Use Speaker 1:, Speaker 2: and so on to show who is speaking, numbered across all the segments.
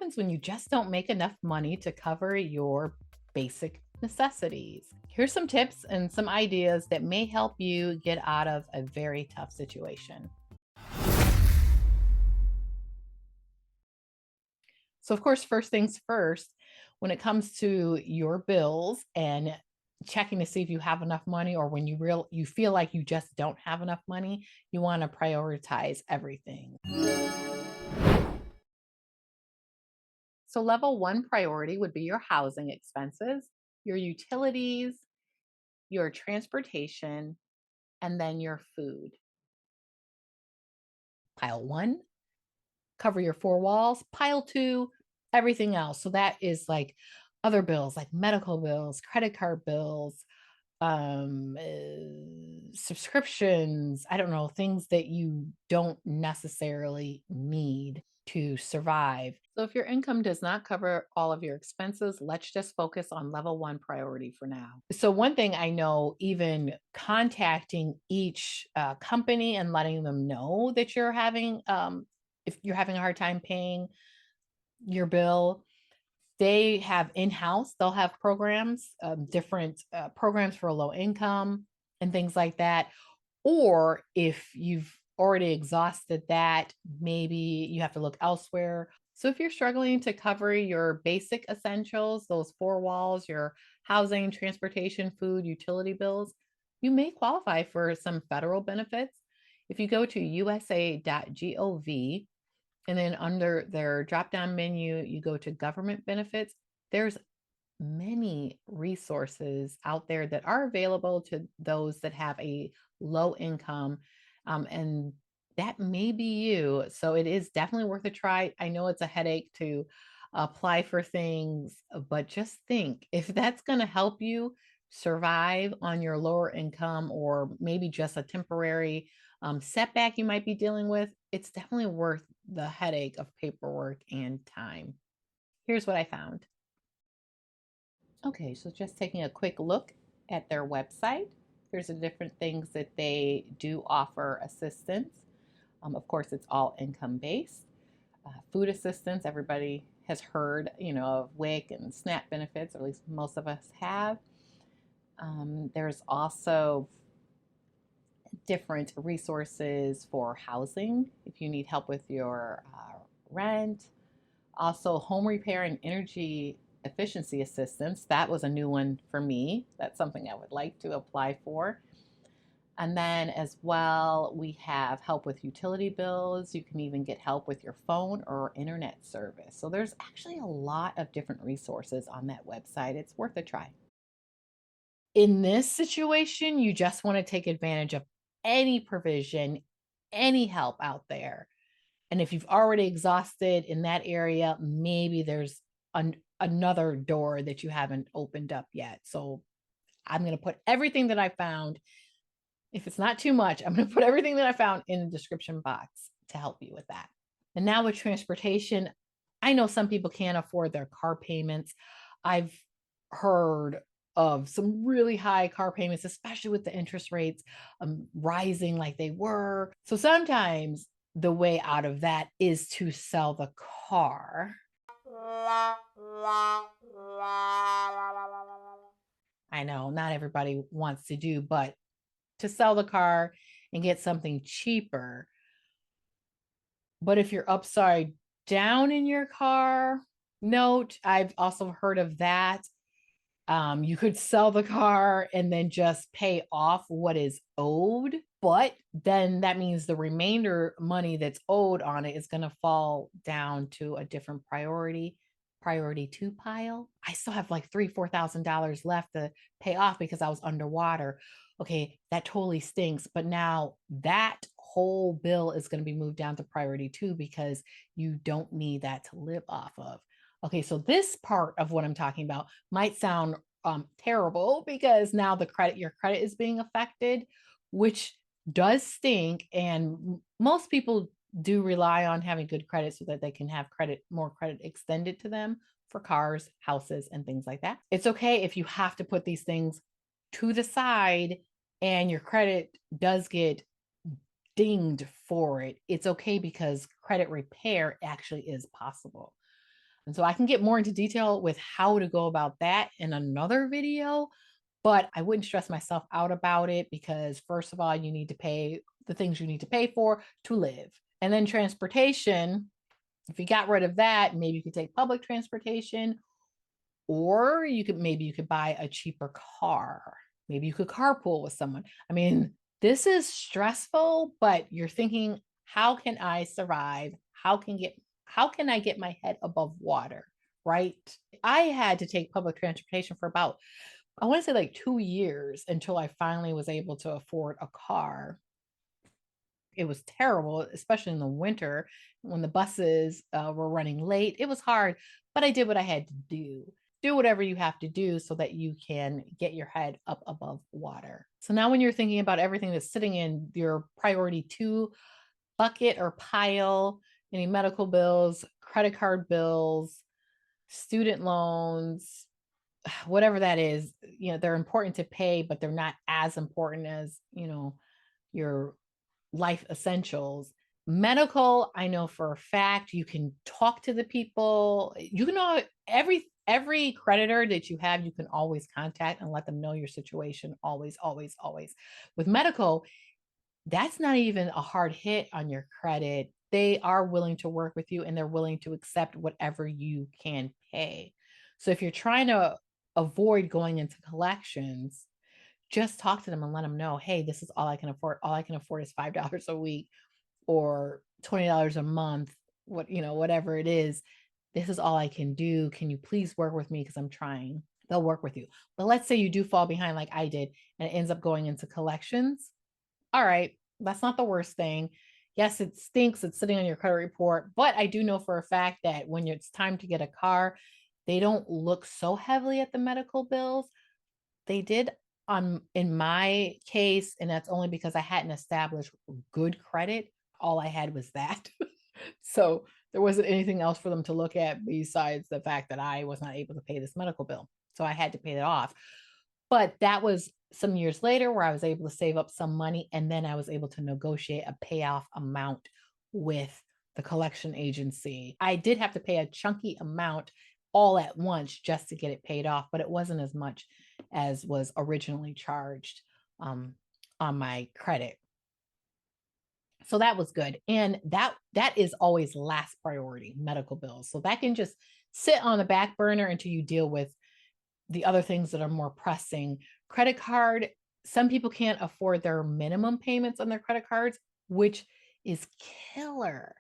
Speaker 1: happens when you just don't make enough money to cover your basic necessities. Here's some tips and some ideas that may help you get out of a very tough situation. So, of course, first things first, when it comes to your bills and checking to see if you have enough money, or when you feel like you just don't have enough money, you want to prioritize everything. So, level one priority would be your housing expenses, your utilities, your transportation, and then your food. Pile one, cover your four walls. Pile two, everything else. So, that is like other bills like medical bills, credit card bills, subscriptions, I don't know, things that you don't necessarily need to survive. So if your income does not cover all of your expenses, let's just focus on level one priority for now. So one thing I know, even contacting each company and letting them know that you're having if you're having a hard time paying your bill, they have in-house, they'll have programs, different programs for low income and things like that. Or if you've already exhausted that, maybe you have to look elsewhere. So if you're struggling to cover your basic essentials, those four walls, your housing, transportation, food, utility bills, you may qualify for some federal benefits. If you go to usa.gov, and then under their drop down menu, you go to government benefits. There's many resources out there that are available to those that have a low income. And that may be you. So it is definitely worth a try. I know it's a headache to apply for things, but just think if that's going to help you survive on your lower income, or maybe just a temporary setback you might be dealing with, it's definitely worth the headache of paperwork and time. Here's what I found. Okay, so just taking a quick look at their website. Here's the different things that they do offer assistance. Of course, it's all income based. Food assistance, everybody has heard, of WIC and SNAP benefits, or at least most of us have. There's also different resources for housing if you need help with your rent. Also, home repair and energy efficiency assistance. That was a new one for me. That's something I would like to apply for. And then, as well, we have help with utility bills. You can even get help with your phone or internet service. So, there's actually a lot of different resources on that website. It's worth a try. In this situation, you just want to take advantage of any provision, any help out there. And if you've already exhausted in that area, maybe there's another door that you haven't opened up yet. So I'm going to put everything that I found. If it's not too much, I'm going to put everything that I found in the description box to help you with that. And now with transportation, I know some people can't afford their car payments. I've heard of some really high car payments, especially with the interest rates rising like they were. So sometimes the way out of that is to sell the car. I know not everybody wants to do, but to sell the car and get something cheaper. But if you're upside down in your car, note, I've also heard of that. You could sell the car and then just pay off what is owed, but then that means the remainder money that's owed on it is going to fall down to a different priority two pile. I still have like $4,000 left to pay off because I was underwater. Okay, that totally stinks. But now that whole bill is going to be moved down to priority two because you don't need that to live off of. Okay, so this part of what I'm talking about might sound terrible because now your credit is being affected, which does stink. And most people do rely on having good credit so that they can have more credit extended to them for cars, houses, and things like that. It's okay if you have to put these things to the side and your credit does get dinged for it. It's okay because credit repair actually is possible. And so I can get more into detail with how to go about that in another video, but I wouldn't stress myself out about it because, first of all, you need to pay the things you need to pay for to live. And then transportation, if you got rid of that, maybe you could take public transportation, or you could buy a cheaper car. Maybe you could carpool with someone. I mean, this is stressful, but you're thinking, how can I survive? How can I get my head above water? Right? I had to take public transportation for about, I want to say like 2 years until I finally was able to afford a car. It was terrible, especially in the winter when the buses were running late. It was hard, but I did what I had to do. Do whatever you have to do so that you can get your head up above water. So now, when you're thinking about everything that's sitting in your priority two bucket or pile, any medical bills, credit card bills, student loans, whatever that is, they're important to pay, but they're not as important as, your life essentials. Medical, I know for a fact you can talk to the people. You can know every creditor that you have, you can always contact and let them know your situation. Always, always, always. With medical, that's not even a hard hit on your credit. They are willing to work with you and they're willing to accept whatever you can pay. So if you're trying to avoid going into collections, just talk to them and let them know, hey, this is all I can afford. All I can afford is $5 a week or $20 a month, whatever it is. This is all I can do. Can you please work with me? Because I'm trying. They'll work with you. But let's say you do fall behind like I did and it ends up going into collections. All right, that's not the worst thing. Yes, it stinks. It's sitting on your credit report. But I do know for a fact that when it's time to get a car, they don't look so heavily at the medical bills. They did in my case, and that's only because I hadn't established good credit. All I had was that. So there wasn't anything else for them to look at besides the fact that I was not able to pay this medical bill. So I had to pay that off. But that was some years later where I was able to save up some money, and then I was able to negotiate a payoff amount with the collection agency. I did have to pay a chunky amount all at once just to get it paid off, but it wasn't as much as was originally charged on my credit. So that was good. And that is always last priority, medical bills. So that can just sit on the back burner until you deal with the other things that are more pressing. Credit card, some people can't afford their minimum payments on their credit cards, which is killer.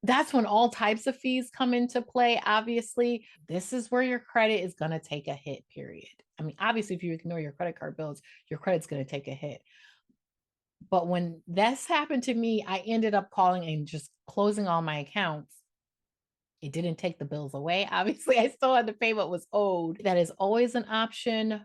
Speaker 1: That's when all types of fees come into play. Obviously, this is where your credit is going to take a hit, period. I mean, obviously, if you ignore your credit card bills, your credit's going to take a hit. But when this happened to me, I ended up calling and just closing all my accounts. It didn't take the bills away. Obviously, I still had to pay what was owed. That is always an option.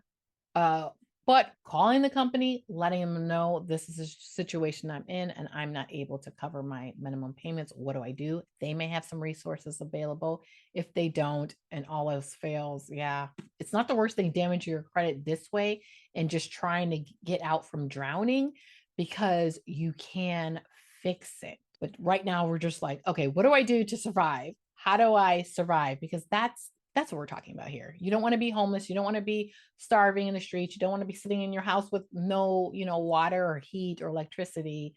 Speaker 1: But calling the company, letting them know this is a situation I'm in and I'm not able to cover my minimum payments. What do I do? They may have some resources available. If they don't and all else fails, yeah, it's not the worst thing damaging your credit this way and just trying to get out from drowning, because you can fix it. But right now we're just like, okay, what do I do to survive? How do I survive? Because that's what we're talking about here. You don't want to be homeless. You don't want to be starving in the streets. You don't want to be sitting in your house with no, water or heat or electricity.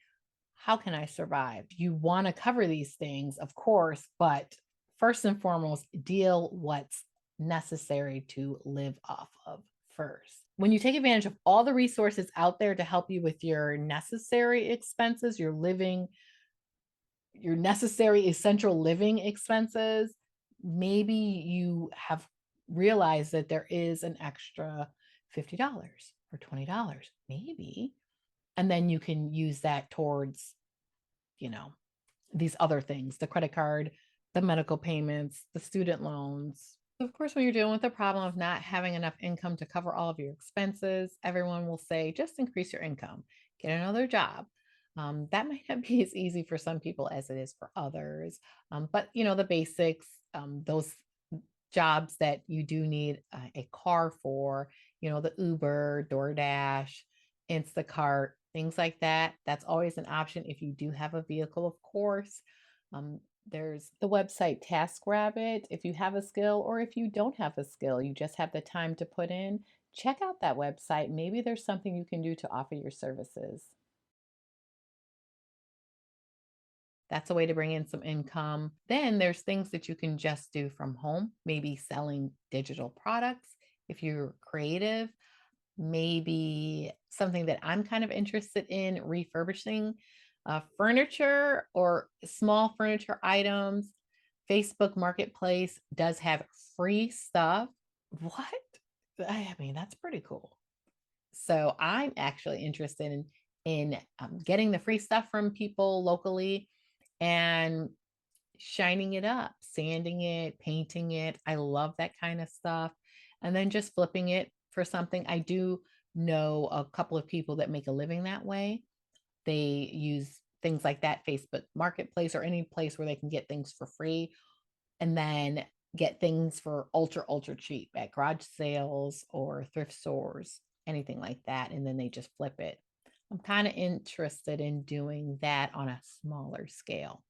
Speaker 1: How can I survive? You want to cover these things, of course, but first and foremost, deal what's necessary to live off of first. When you take advantage of all the resources out there to help you with your necessary expenses, your necessary essential living expenses, maybe you have realized that there is an extra $50 or $20, maybe. And then you can use that towards, these other things, the credit card, the medical payments, the student loans. Of course, when you're dealing with the problem of not having enough income to cover all of your expenses, everyone will say, just increase your income, get another job. That might not be as easy for some people as it is for others. But the basics, those jobs that you do need a car for, the Uber, DoorDash, Instacart, things like that. That's always an option if you do have a vehicle, of course. There's the website TaskRabbit. If you have a skill or if you don't have a skill, you just have the time to put in, check out that website. Maybe there's something you can do to offer your services. That's a way to bring in some income. Then there's things that you can just do from home, maybe selling digital products if you're creative, maybe something that I'm kind of interested in refurbishing furniture or small furniture items. Facebook Marketplace does have free stuff. What? I mean, that's pretty cool. So I'm actually interested in getting the free stuff from people locally and shining it up, sanding it, painting it. I love that kind of stuff. And then just flipping it for something. I do know a couple of people that make a living that way. They use things like that, Facebook Marketplace or any place where they can get things for free and then get things for ultra cheap at garage sales or thrift stores, anything like that. And then they just flip it. I'm kind of interested in doing that on a smaller scale.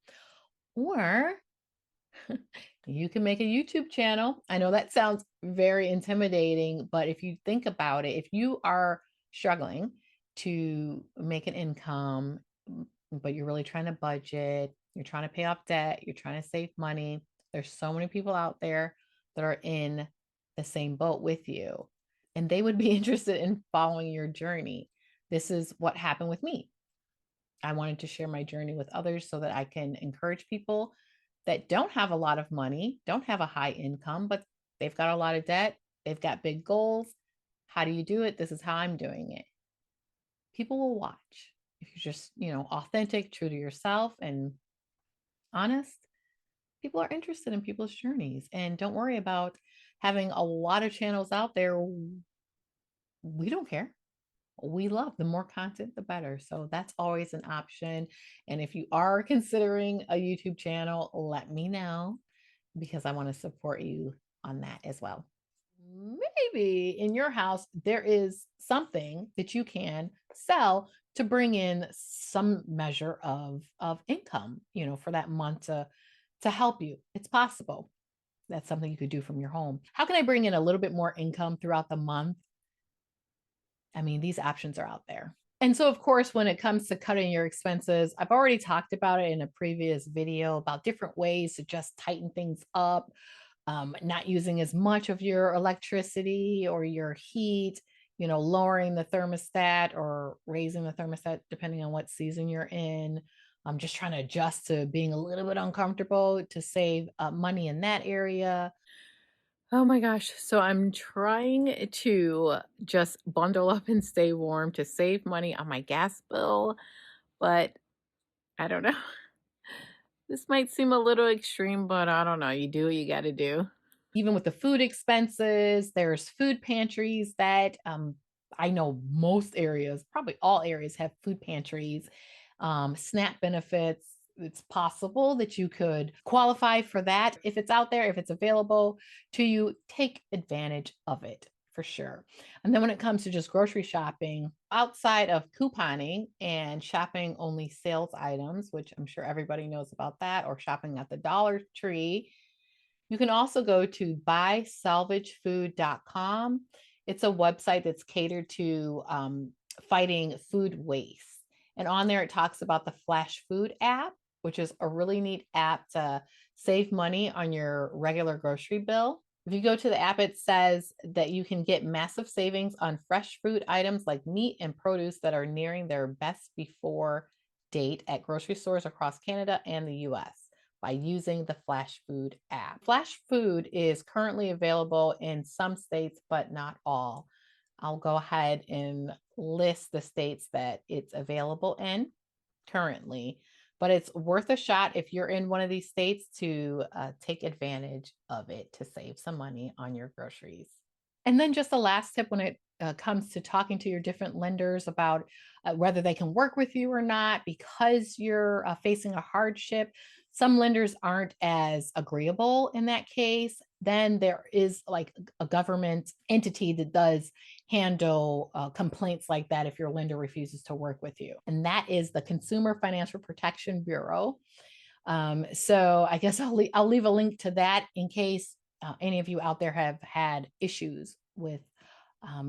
Speaker 1: Or you can make a YouTube channel. I know that sounds very intimidating, but if you think about it, if you are struggling to make an income, but you're really trying to budget, you're trying to pay off debt, you're trying to save money, there's so many people out there that are in the same boat with you, and they would be interested in following your journey. This is what happened with me. I wanted to share my journey with others so that I can encourage people that don't have a lot of money, don't have a high income, but they've got a lot of debt, they've got big goals. How do you do it? This is how I'm doing it. People will watch. If you're just, authentic, true to yourself and honest, people are interested in people's journeys. And don't worry about having a lot of channels out there. We don't care. We love the more content, the better. So that's always an option. And if you are considering a YouTube channel, let me know because I want to support you on that as well. Maybe in your house, there is something that you can sell to bring in some measure of income, for that month to help you. It's possible. That's something you could do from your home. How can I bring in a little bit more income throughout the month? I mean, these options are out there. And so, of course, when it comes to cutting your expenses, I've already talked about it in a previous video about different ways to just tighten things up, not using as much of your electricity or your heat, lowering the thermostat or raising the thermostat depending on what season you're in. I'm just trying to adjust to being a little bit uncomfortable to save money in that area. Oh my gosh. So I'm trying to just bundle up and stay warm to save money on my gas bill, but I don't know. This might seem a little extreme, but I don't know. You do what you got to do. Even with the food expenses, there's food pantries that I know most areas, probably all areas, have food pantries, SNAP benefits. It's possible that you could qualify for that. If it's out there, if it's available to you, take advantage of it for sure. And then when it comes to just grocery shopping, outside of couponing and shopping only sales items, which I'm sure everybody knows about that, or shopping at the Dollar Tree, you can also go to buysalvagefood.com. It's a website that's catered to fighting food waste. And on there, it talks about the Flashfood app, which is a really neat app to save money on your regular grocery bill. If you go to the app, it says that you can get massive savings on fresh food items like meat and produce that are nearing their best before date at grocery stores across Canada and the US by using the Flashfood app. Flashfood is currently available in some states, but not all. I'll go ahead and list the states that it's available in currently, but it's worth a shot if you're in one of these states to take advantage of it to save some money on your groceries. And then just a last tip when it comes to talking to your different lenders about whether they can work with you or not because you're facing a hardship. Some lenders aren't as agreeable in that case. Then there is like a government entity that does handle complaints like that if your lender refuses to work with you. And that is the Consumer Financial Protection Bureau. So I guess I'll leave a link to that in case any of you out there have had issues with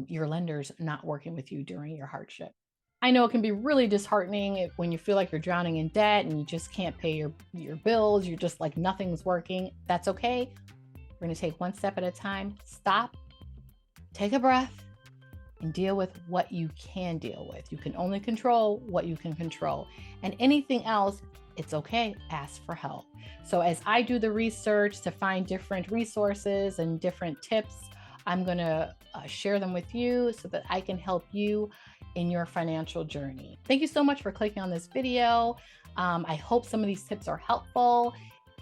Speaker 1: your lenders not working with you during your hardship. I know it can be really disheartening when you feel like you're drowning in debt and you just can't pay your bills. You're just like nothing's working. That's okay. We're going to take one step at a time. Stop, take a breath, and deal with what you can deal with. You can only control what you can control. And anything else, it's okay. Ask for help. So as I do the research to find different resources and different tips, I'm going to share them with you so that I can help you in your financial journey. Thank you so much for clicking on this video. I hope some of these tips are helpful.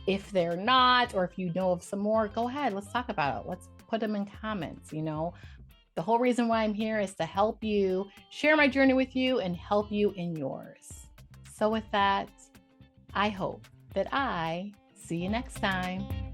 Speaker 1: If they're not, or if you know of some more, go ahead. Let's talk about it. Let's put them in comments. The whole reason why I'm here is to help you, share my journey with you, and help you in yours. So with that, I hope that I see you next time.